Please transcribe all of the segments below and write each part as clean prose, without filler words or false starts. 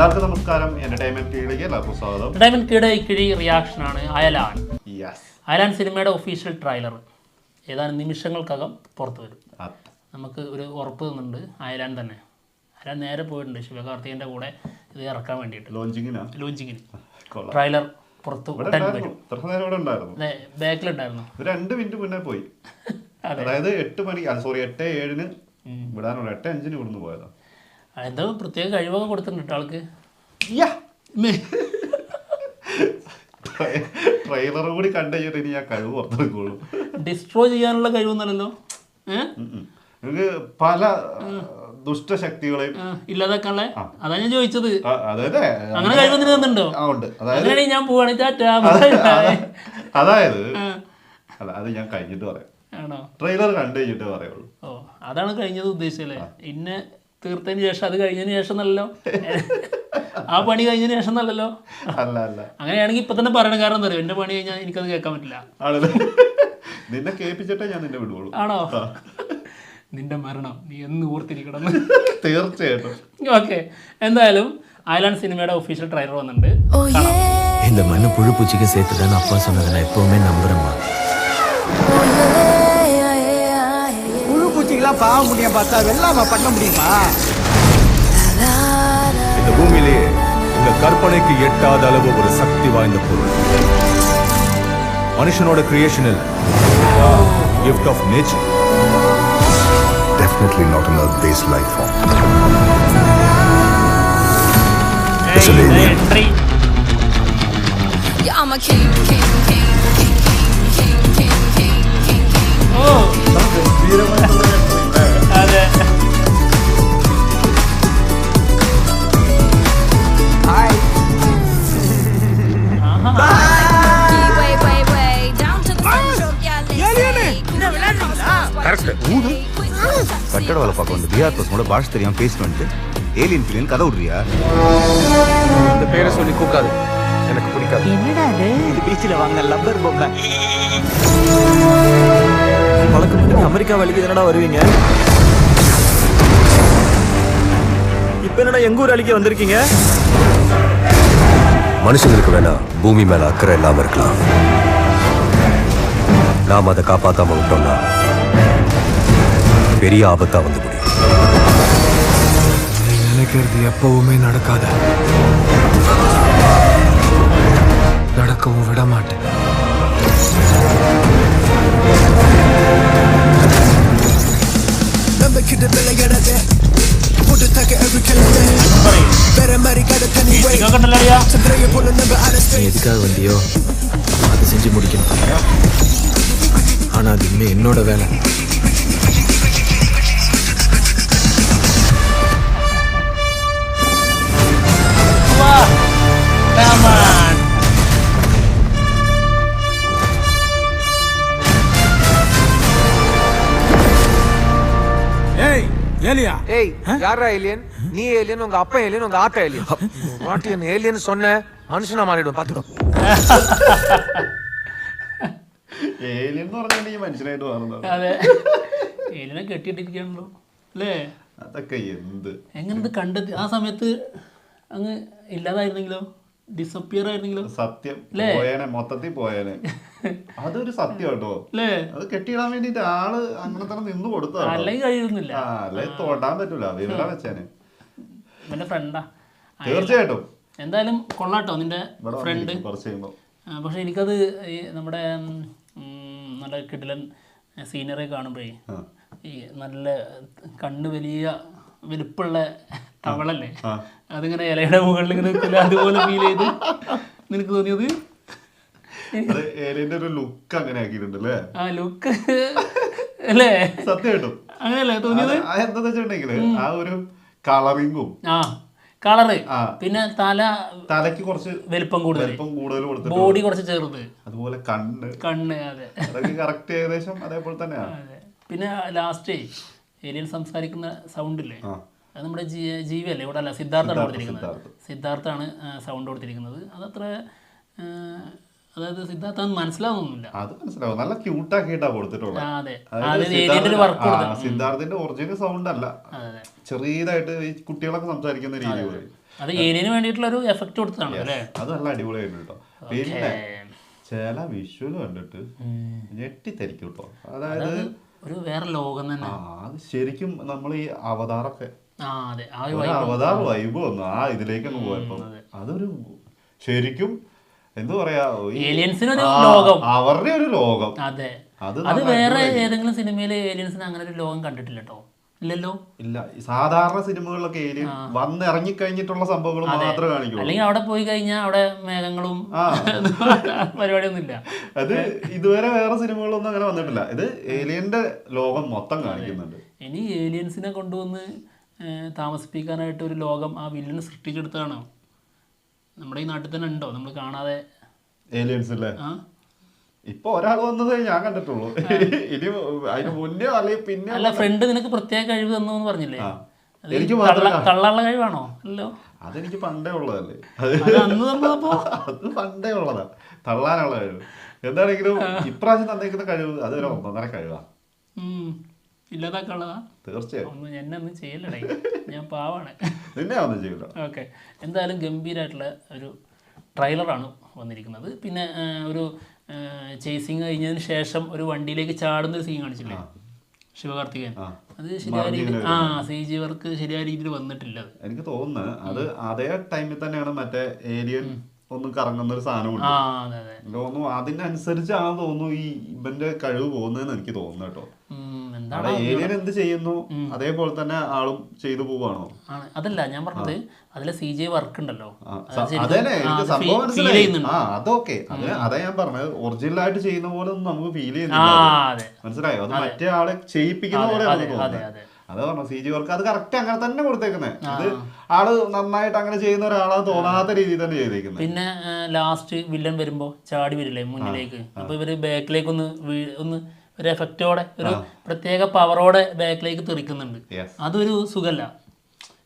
എല്ലാവർക്കും നമസ്കാരം. എന്റർടൈൻമെന്റ് കീഴിലേക്ക് എല്ലാവർക്കും സ്വാഗതം. എന്റർടൈൻമെന്റ് കീഴെ ഇക്കിഴി റിയാക്ഷനാണ് അയലാൻ. യെസ്, അയലാൻ സിനിമയുടെ ഒഫീഷ്യൽ ട്രെയിലർ ഏതാനും നിമിഷങ്ങൾക്കകം പുറത്തു വരും. നമുക്ക് ഒരു ഉറപ്പ് തന്നുണ്ട് അയലാൻ തന്നെ. അയലാൻ നേരെ പോയിട്ടുണ്ട് ശിവകാർത്തികൻ്റെ കൂടെ ഇത് ഇറക്കാൻ വേണ്ടിയിട്ട് ലോഞ്ചിങ്ങിന്. ട്രെയിലർ പുറത്ത് ബാക്കിലുണ്ടായിരുന്നു. 2 മിനിറ്റ് മുന്നേ പോയി. അതായത് 8:07 വിടാനുള്ള 8:05 ഇവിടുന്ന് പോയതാ. എന്തോ പ്രത്യേക കഴിവൊക്കെ കൊടുത്തിട്ടുണ്ട് ആൾക്ക്. ട്രെയിലർ കൂടി കണ്ടു കഴിഞ്ഞിട്ട് ഇനി ഞാൻ കഴിവ് പുറത്തെടുക്കുള്ളൂ. ഡിസ്ട്രോയ് ചെയ്യാനുള്ള കഴിവൊന്നുമല്ലല്ലോ. നമുക്ക് പല ദുഷ്ടശക്തികളെയും ഇല്ലാതാക്കാനുള്ള. അതാ ഞാൻ ചോദിച്ചത്. അങ്ങനെ കഴിവൊന്നും തന്നിട്ടുണ്ടോ? അങ്ങനെയാണെങ്കിൽ ഞാൻ പോവാണ്. അതായത് അല്ല, അത് ഞാൻ കഴിഞ്ഞിട്ട് പറയാം. ആണോ? ട്രെയിലർ കണ്ടു കഴിഞ്ഞിട്ട് പറയുള്ളൂ. ഓ, അതാണ് കഴിഞ്ഞത് ഉദ്ദേശിച്ചല്ലേ? ഇന്നെ തീർത്തതിന് ശേഷം, അത് കഴിഞ്ഞതിന് ശേഷം നല്ലല്ലോ. ആ പണി കഴിഞ്ഞതിന് ശേഷം നല്ലല്ലോ. അല്ല അല്ല, അങ്ങനെയാണെങ്കിൽ ഇപ്പൊ തന്നെ പറയണം. കാരണം എന്താ പറയുക, എന്റെ പണി കഴിഞ്ഞാൽ എനിക്കത് കേൾക്കാൻ പറ്റില്ല. നിന്നെ കേൾപ്പിച്ചിട്ടേ ഞാൻ നിന്നെ വിടുള്ളൂ. ആണോ? നിന്റെ മരണം നീ എന്ന് ഓർത്തിരിക്കണം. തീർച്ചയായിട്ടും. ഓക്കെ, എന്തായാലും അയലാൻ സിനിമയുടെ ഒഫീഷ്യൽ ട്രെയിലർ വന്നിട്ടുണ്ട്. இந்த மண்ணு புழு பூச்சிக்கு சேர்த்துதான் அப்பா சொன்னதை நான் எப்பவுமே நம்புறேம்மா. புழு பூச்சிக்கெல்லாம் பாவ முடியும் பார்த்தா வெள்ளாம பண்ண முடியுமா? இந்த பூமியிலேயே இந்த கற்பனைக்கு எட்டாத அளவு ஒரு சக்தி வாய்ந்த பொருள் மனுஷனோட கிரியேஷனில் gift of nature. Definitely not an earth-based life form. It's an alien. Yeah, I'm a king, king, king, king, king, king, king, king, king. Oh, അതെ. Hi. Way, way, way down to the center of your கட்டட வேலை பார்க்க வந்து PR பசங்களோட பாஷை தெரியாம பேசிட்டு வந்துட்டு ஏலியன் பிலியன் கதை விடுறியா? இந்த பேரை சொல்லி கூப்பிடாது, எனக்கு பிடிக்காது. என்னடா இது பீச்சில் வாங்க லப்பர் பொம்மை. வழக்கம் பண்ணி அமெரிக்கா வழிக்கு என்னடா வருவீங்க? இப்ப என்னடா எங்க ஊர் அழிக்க வந்திருக்கீங்க? மனுஷங்களுக்கு வேணா பூமி மேல அக்கறை இல்லாம இருக்கலாம். நாம் அதை காப்பாத்தாம விட்டோம்னா பெரிய ஆபத்தா வந்து முடியும். நினைக்கிறது எப்பவுமே நடக்காத, நடக்கவும் விட மாட்டேன். எதுக்காக வந்தியோ அதை செஞ்சு முடிக்கணும். ஆனா அது இனிமே என்னோட வேலை. ஏய், யாரா ஏலியன்? நீ ஏலியன், உங்க அப்பா ஏலியன், உங்க ஆத்தா ஏலியன். மாட்டியன் ஏலியன் சொன்ன மனுஷனா மாறிடும், பாத்துக்கோ. ഏലിയൻ എന്ന് പറഞ്ഞിട്ടുണ്ടെങ്കിൽ മനുഷ്യനായിട്ട് മാറുന്നത്. അതെ, ഏലിയനെ കെട്ടിയിട്ടിരിക്കണല്ലോ അല്ലേ? അതൊക്കെ എന്ത് എങ്ങനെ കണ്ടെത്തി? ആ സമയത്ത് അങ്ങ് ഇല്ലാതായിരുന്നെങ്കിലോ, ഡിസപ്പിയർ ആയിരുന്നെങ്കിലോ? സത്യം പോയേനെ, മൊത്തത്തിൽ പോയേനെ. അതൊരു സത്യം കേട്ടോ. അത് കെട്ടിയിടാൻ വേണ്ടിട്ട് ആള് അങ്ങനെ തന്നെ നിന്ന് കൊടുത്തതാണ്. അല്ലെങ്കിൽ കഴിയുന്നില്ല, അല്ലെങ്കിൽ തൊടാൻ പറ്റൂല. വിവരം വെച്ചേനെ. എന്റെ ഫ്രണ്ടാ തീർച്ചയായിട്ടും. എന്തായാലും കൊള്ളാട്ടോ നിന്റെ ഫ്രണ്ട്. കുറച്ച് കഴിയുമ്പോ പക്ഷെ എനിക്കത് ഈ നമ്മുടെ നല്ല കിടിലൻ സീനറെ കാണുമ്പോഴേ, ഈ നല്ല കണ്ണ് വലിയ വലുപ്പുള്ള തവളല്ലേ, അതിങ്ങനെ ഇലയുടെ മുകളിൽ ഇങ്ങനെ നിൽക്കില്ല, അതുപോലെ ഫീൽ ചെയ്ത് നിനക്ക് തോന്നിയത്? ഏലിയന്റെ ഒരു ലുക്ക് അങ്ങനെ ആക്കിയിട്ടുണ്ടല്ലേ? ആ ലുക്ക് അല്ലേ? സത്യമായിട്ടും അങ്ങനെയല്ലേ തോന്നിയത്? എന്താന്ന് വെച്ചിട്ടുണ്ടെങ്കില് ആ ഒരു കളറിങ്ങും, കളറ്, പിന്നെ തലക്ക് കുറച്ച് വലിപ്പം കൂടുതൽ കൊടുത്തിട്ട് ബോഡി കുറച്ച് ചെറുത്, അതുപോലെ കണ്ണ് അതെ, അതൊക്കെ കറക്റ്റ് ഏകദേശം അതേപോലെ തന്നെയാണ്. പിന്നെ ലാസ്റ്റ് ഏലിയൻ സംസാരിക്കുന്ന സൗണ്ട് ഇല്ലേ, അത് നമ്മുടെ ജീവിയല്ലേ ഇവിടെ അല്ല, സിദ്ധാർത്ഥാണ് കൊടുത്തിരിക്കുന്നത്. സിദ്ധാർത്ഥാണ് സൗണ്ട് കൊടുത്തിരിക്കുന്നത്. അതത്ര അതായത് സിദ്ധാർത്ഥാന്ന് മനസ്സിലാവുന്നില്ല. അത് മനസ്സിലാവും, നല്ല ക്യൂട്ടാക്കിയിട്ടാ കൊടുത്തിട്ടുള്ളത്. വർക്ക് സിദ്ധാർത്ഥിന്റെ ഒറിജിനൽ സൗണ്ട് അല്ല, ചെറിയതായിട്ട് ഈ കുട്ടികളൊക്കെ സംസാരിക്കുന്ന രീതി പോലെ. അത് ഏലിയന് വേണ്ടിയിട്ടുള്ള ഒരു എഫക്റ്റ് കൊടുത്തതാണ് അല്ലേ? അത് നല്ല അടിപൊളിയായിട്ട് കേട്ടോ. പിന്നെ ചില വിഷ്വൽ കണ്ടിട്ട് ഞെട്ടിത്തരിക്കും കേട്ടോ. അതായത് ഒരു വേറെ ലോകം തന്നെ. അത് ശരിക്കും നമ്മൾ ഈ അവതാറൊക്കെ അതെ, അവതാർ വൈബ് വന്നു ആ ഇതിലേക്കൊന്ന് പോയപ്പോ അതൊരു ശരിക്കും എന്താ പറയാ, ഏലിയൻസിനൊരു ലോകം, അവരുടെ ഒരു ലോകം. അതെ, അത് വേറെ ഏതെങ്കിലും സിനിമയിൽ ഏലിയൻസിന് അങ്ങനെ ഒരു ലോകം കണ്ടിട്ടില്ല കേട്ടോ. ഇല്ലല്ലോ. ഇല്ല, സാധാരണ സിനിമകളിലൊക്കെ ഏലിയൻ വന്ന് ഇറങ്ങി കഴിഞ്ഞിട്ടുള്ള സംഭവങ്ങൾ മാത്രമേ കാണിക്കൂ. അല്ലെങ്കിൽ അവിടെ പോയി കഴിഞ്ഞാൽ അവിടെ മേഘങ്ങളും പരിപാടിയൊന്നും ഇല്ല. അത് ഇതുവരെ വേറെ സിനിമകളൊന്നും അങ്ങനെ വന്നിട്ടില്ല. ഇത് ഏലിയന്റെ ലോകം മൊത്തം കാണിക്കുന്നുണ്ട്. ഇനി ഏലിയൻസിനെ കൊണ്ടുവന്ന് താമസിപ്പിക്കാനായിട്ട് ഒരു ലോകം ആ വില്ലൻ സൃഷ്ടിച്ചെടുത്താണോ? നമ്മുടെ ഈ നാട്ടിൽ തന്നെ ഉണ്ടോ നമ്മൾ കാണാതെ ഏലിയൻസ് അല്ലേ? ഇപ്പൊ ഒരാൾ വന്നത് ഞാൻ കണ്ടിട്ടുള്ളൂ. ഇനി അതിന് മുന്നേ അല്ലെങ്കിൽ പിന്നെ അല്ല, ഫ്രണ്ട് നിനക്ക് പ്രത്യേക കഴിവ് തന്നു എന്ന് പറഞ്ഞില്ലേ? എനിക്ക് തള്ളാനുള്ള കഴിവാണോ? അല്ലോ, അതെനിക്ക് പണ്ടേ ഉള്ളതല്ലേ. അന്ന് തന്നപ്പോ അത് പണ്ടേ ഉള്ളതാ, തള്ളാനുള്ള കഴിവ്. എന്താണെങ്കിലും ഇപ്രാവശ്യം തന്നേക്കുന്ന കഴിവ് അതൊരു ഒന്നൊന്നര കഴിവാ. ഇല്ലാതാക്കാനുള്ളതാ? തീർച്ചയായും. എന്നെ ഒന്നും ചെയ്യലടേ, ഞാൻ പാവാണ്. നിന്നെ ഒന്നും ചെയ്യില്ല. ഓക്കെ, എന്തായാലും ഗംഭീരമായിട്ടുള്ള ഒരു ട്രെയിലറാണ് വന്നിരിക്കുന്നത്. പിന്നെ ഒരു ചേസിങ് കഴിഞ്ഞതിന് ശേഷം ഒരു വണ്ടിയിലേക്ക് ചാടുന്ന ഒരു സീൻ കാണിച്ചില്ലേ ശിവകാർത്തികേയൻ? അത് ശരിയായ രീതിയിൽ CG വർക്ക് ശരിയായ രീതിയിൽ വന്നിട്ടില്ല. അത് എനിക്ക് തോന്നുന്നത് അത് അതേ ടൈമിൽ തന്നെയാണ് മറ്റേ ഏലിയൻ ഒന്ന് കറങ്ങുന്ന ഒരു സാധനം തോന്നുന്നു. അതിനനുസരിച്ചാണ് തോന്നുന്നു ഈ ഇവന്റെ കഴിവ് പോകുന്നതെന്ന് എനിക്ക് തോന്നുന്നു കേട്ടോ. ഏലിയൻ എന്ത് ചെയ്യുന്നു അതേപോലെ തന്നെ ആളും ചെയ്തു പോവാണോ? അതല്ല ഞാൻ പറഞ്ഞത്, അതിലെ CG വർക്ക് ഉണ്ടല്ലോ, അതന്നെ എനിക്ക് സംഭവം മനസ്സിലായി. അതൊക്കെ അതാ ഞാൻ പറഞ്ഞത്, ഒറിജിനൽ ആയിട്ട് ചെയ്യുന്ന പോലെ ഒന്നും നമുക്ക് ഫീൽ ചെയ്യുന്നില്ല. മനസ്സിലായോ? അത് മറ്റേ ആളെ ചെയ്യിപ്പിക്കുന്ന പോലെ തോന്നുന്നത്. അതാ പറഞ്ഞു CG വർക്ക് അത് കറക്റ്റ് അങ്ങനെ തന്നെ കൊടുത്തേക്കുന്നത്. ഇത് ആള് നന്നായിട്ട് അങ്ങനെ ചെയ്യുന്ന ഒരാളാണ് തോന്നാത്ത രീതിയിൽ തന്നെ ചെയ്തേക്കുന്നത്. പിന്നെ ലാസ്റ്റ് വില്ലൻ വരുമ്പോ ചാടി വരില്ലേ മുന്നിലേക്ക്, അപ്പൊ ഇവര് ബാക്കിലേക്ക് ഒന്ന് ഒരു എഫക്റ്റോടെ ഒരു പ്രത്യേക പവറോടെ ബാക്കിലേക്ക് തെറിക്കുന്നുണ്ട്. അതൊരു സുഖല്ല,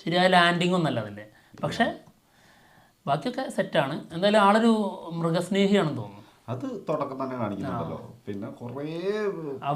ശരിയായ ലാൻഡിങ് ഒന്നല്ല അതിന്റെ. പക്ഷെ ബാക്കിയൊക്കെ സെറ്റാണ്. എന്തായാലും ആളൊരു മൃഗസ്നേഹിയാണെന്ന് തോന്നുന്നു. അത് തുടക്കം തന്നെ കാണിക്കുന്നുണ്ടല്ലോ. പിന്നെ കുറേ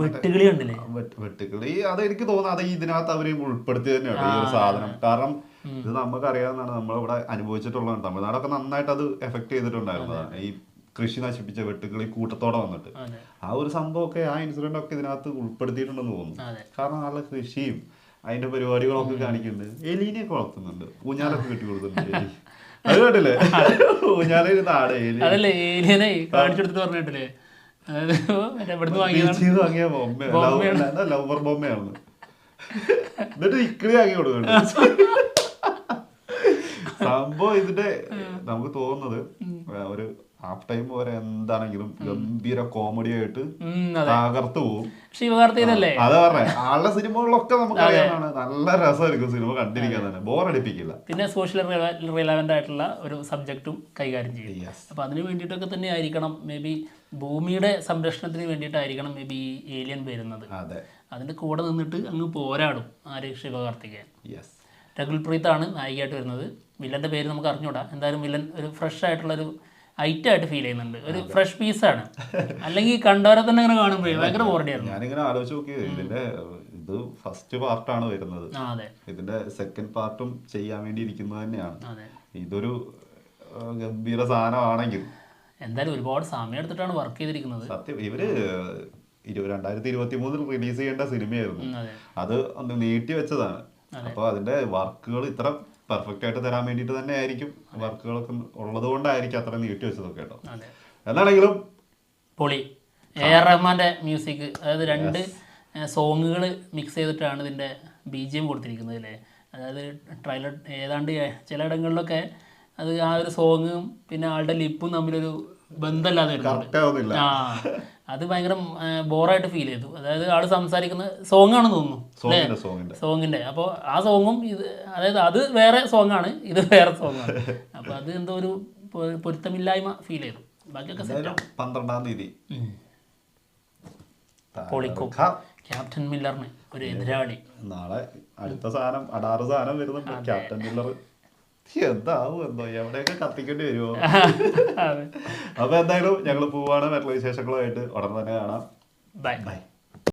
വെട്ടുകിളി ഉണ്ടല്ലേ, വെട്ടുകിളി. അത് എനിക്ക് തോന്നുന്നു അത് ഇതിനകത്ത് അവര് ഉൾപ്പെടുത്തി തന്നെയാണ് ഈ ഒരു സാധനം. കാരണം ഇത് നമുക്കറിയാവുന്നതാണ്, നമ്മളിവിടെ അനുഭവിച്ചിട്ടുള്ളതാണ്. തമിഴ്നാടൊക്കെ നന്നായിട്ട് അത് എഫക്ട് ചെയ്തിട്ടുണ്ടായിരുന്നതാണ്. ഈ കൃഷി നശിപ്പിച്ച വെട്ടുകിളി കൂട്ടത്തോടെ വന്നിട്ട് ആ ഒരു സംഭവമൊക്കെ ആ ഇൻസിഡന്റ് ഒക്കെ ഇതിനകത്ത് ഉൾപ്പെടുത്തിയിട്ടുണ്ടെന്ന് തോന്നുന്നു. കാരണം നല്ല കൃഷിയും അതിന്റെ പരിപാടികളൊക്കെ കാണിക്കുന്നുണ്ട്. എലീനെയൊക്കെ വളർത്തുന്നുണ്ട്, ഊഞ്ഞാലൊക്കെ കെട്ടി കൊടുക്കുന്നുണ്ട്. അത് കേട്ടില്ലേ? ഊഞ്ഞാലിരുന്ന ആട് ഏലിയനെ കാണിച്ചെടുത്തിട്ട് പറഞ്ഞിട്ടില്ലേ, വാങ്ങിയ ബൊമ്മ ലവർ ബൊമ്മയാണ്. എന്നിട്ട് ഇക്കിളി ആക്കി കൊടുക്കുന്നുണ്ട്. സംഭവം ഇതിന്റെ നമുക്ക് തോന്നുന്നത് ഒരു ഹാഫ് ടൈം വരെ എന്താണെങ്കിലും ഗംഭീര കോമഡി ആയിട്ട് തകർത്തു പോകും. അതാ പറഞ്ഞേ, ആളുടെ സിനിമകളിലൊക്കെ നമുക്ക് അറിയാനാണ് നല്ല രസമായിരിക്കും സിനിമ കണ്ടിരിക്കാൻ തന്നെ, ബോറടിപ്പിക്കില്ല. പിന്നെ സോഷ്യൽ റിലവൻ്റ് ആയിട്ടുള്ള ഒരു സബ്ജക്റ്റും കൈകാര്യം ചെയ്യും. അപ്പൊ അതിന് വേണ്ടിയിട്ടൊക്കെ തന്നെ ആയിരിക്കണം മേ ബി, ഭൂമിയുടെ സംരക്ഷണത്തിന് വേണ്ടിയിട്ടായിരിക്കണം മേ ബി ഈ ഏലിയൻ വരുന്നത്. അതിന്റെ കൂടെ നിന്നിട്ട് അങ്ങ് പോരാടും ആര്? ശിവകാർത്തികേയൻ. രകുൽ പ്രീത്താണ് നായികയായിട്ട് വരുന്നത്. വില്ലന്റെ പേര് നമുക്ക് അറിഞ്ഞൂടാ. എന്തായാലും വില്ലൻ ഒരു ഫ്രഷ് ആയിട്ടുള്ളൊരു ഐറ്റായിട്ട് ഫീൽ ചെയ്യുന്നുണ്ട്, ഒരു ഫ്രഷ് പീസാണ്. അല്ലെങ്കിൽ കണ്ടവരെ തന്നെ ഇങ്ങനെ കാണുമ്പോഴേ ഭയങ്കര ബോറടിയായിരുന്നു. ഞാനിങ്ങനെ ആലോചിച്ച് നോക്കിയത്, ഇതിന്റെ ഇത് ഫസ്റ്റ് പാർട്ടാണ് വരുന്നത്. ഇതിന്റെ സെക്കൻഡ് പാർട്ടും ചെയ്യാൻ വേണ്ടി ഇരിക്കുന്നത് തന്നെയാണ്. ഇതൊരു ഗംഭീര സാധനമാണെങ്കിൽ എന്തായാലും ഒരുപാട് സമയം എടുത്തിട്ടാണ് വർക്ക് ചെയ്തിരിക്കുന്നത്. സത്യം, ഇവര് 2023 റിലീസ് ചെയ്യേണ്ട സിനിമയായിരുന്നു, അത് ഒന്ന് നീട്ടി വെച്ചതാണ്. അപ്പൊ അതിന്റെ വർക്കുകൾ ഇത്ര പെർഫെക്റ്റ് ആയിട്ട് തരാൻ വേണ്ടിയിട്ട് തന്നെ ആയിരിക്കും, വർക്കുകളൊക്കെ ഉള്ളത് കൊണ്ടായിരിക്കും അത്ര നീട്ടി വെച്ചതൊക്കെ കേട്ടോ. എന്താണെങ്കിലും പൊളി. AR റഹ്മാന്റെ മ്യൂസിക്, അതായത് 2 സോങ്ങുകൾ മിക്സ് ചെയ്തിട്ടാണ് ഇതിന്റെ BGM കൊടുത്തിരിക്കുന്നത് അല്ലേ. അതായത് ട്രെയിലർ ഏതാണ്ട് ചിലയിടങ്ങളിലൊക്കെ അത് ആ ഒരു സോങ്ങും പിന്നെ ആളുടെ ലിപ്പും തമ്മിലൊരു ബന്ധമില്ലാതെ വരുന്നുണ്ട്. അത് ഭയങ്കര ബോറായിട്ട് ഫീൽ ചെയ്തു. അതായത് ആള് സംസാരിക്കുന്ന സോങ് ആണെന്ന് തോന്നുന്നു, സോങ്ങിന്റെ. അപ്പോൾ ആ സോങ്ങും ഇത്, അതായത് അത് വേറെ സോങ്ങാണ്, ഇത് വേറെ സോങ്ങാണ്. അപ്പൊ അത് എന്തോ ഒരു പൊരുത്തമില്ലായ്മ ഫീൽ ചെയ്തു. ബാക്കിയൊക്കെ 12-ാം തീയതി പൊളിക്കും. ക്യാപ്റ്റൻ മില്ലറിന് ഒരു എതിരാളി. നാളെ അടുത്ത സാധനം അടാറ് സാധനം വരുന്നുണ്ട്. ക്യാപ്റ്റൻ മില്ലർ എന്താവും എന്തോ, എവിടെയൊക്കെ കത്തിക്കേണ്ടി വരുമോ? അപ്പൊ എന്തായാലും ഞങ്ങൾ പോവാണ്. മറ്റുള്ള വിശേഷങ്ങളുമായിട്ട് ഉടൻ തന്നെ കാണാം. ബൈ.